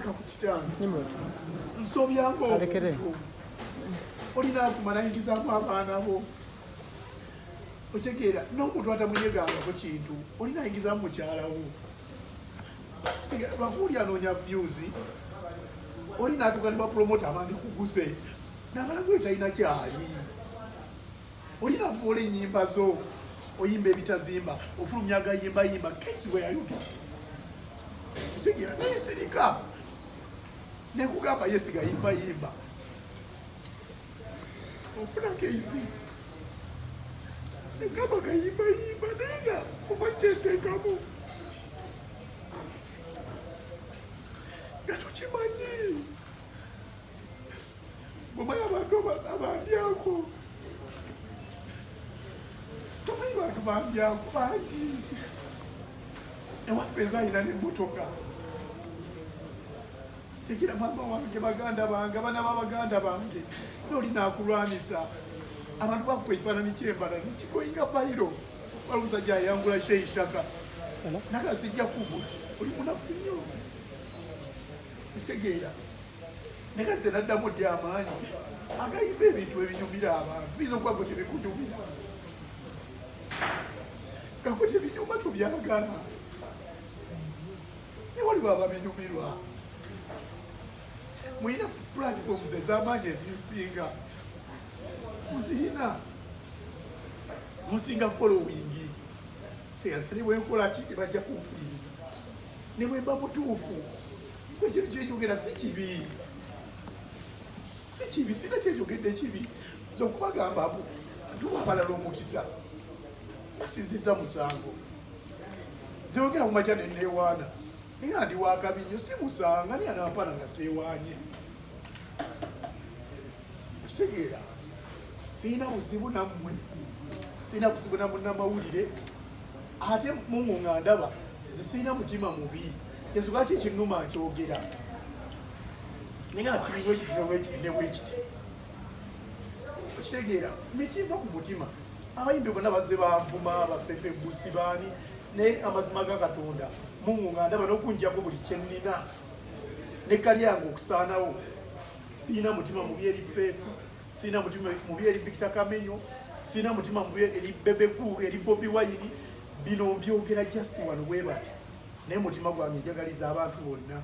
mpaka ku kitange nsobyango olina kumala yingizaamu abaana bo otegeera n'omuntu atamunyegangako kintu olina yingizaamu mukyalawo bakuuli anoonya views olina atuuka ne bapromota abandi kuguze n'abalaguyo talina kyali olina voola ennyimba zo oyimba ebitazimba ofulumya agayimbayimba kesi bwe yayuga otegeera naye sirika nekugamba yesiga yimbayimba ofuna keisi negamba gayimbayimba nega oba kyenteekamu nga tukimanyi bwemanyi abantu abandyako tomanyi bantu bandyako bangi ewaffe ezayina n'emmotoka tekira mama wange baganda bange abaana b'abaganda bange nolina akulwanisa abantu bakupa ekifaananyi kyembala nikikoyinga fayiro wali omusajja ayangula sheishaka nagasijja kubula oli munafu nnyo ekitegeera naye nze naddamu ddi amaanyi agayimba ebintu ebinyumira abantu biza okuba gwe tebikunyumira gakwe tebinyuma tubyagala ne waliwo ababinyumirwa mulina platforms ez'amaanyi ezinsinga muzirina musinga following teyaza ne bwenkola ki tebajja kumpuliriza ne bwemba mutuufu ekintu kyenjogera si kibi sina kyenjogedde kibi zokubagambamu tuwa abalala omukisa basinziza musango zeyogera kumakya neneewaana naye andi wakabi nnyo si musanga naye anampana nga seewaanye okitegeera sirina buzibu nammwe sirina buzibu namunnamawulire ate mungu nga ndaba nze sirina mutima mubi ensonga ki ekinnuma nkyogera naye nga kiriwo ekitine okitegeera nekiva ku mutima abayimbi bonna bazze banvuma bafefe busi baani naye amazima ga Katonda mungu nga ndaba n'okunjako buli kyennina ne kalyange okusaanawo sirina mutima mubi eri feefu sirina mutima mubi eri Victor Kamenyo sirina mutima mubi eri Bebeku eri Bobi Wine bino mbyogera just wano bwe bati naye mutima gwange njagaliza abantu bonna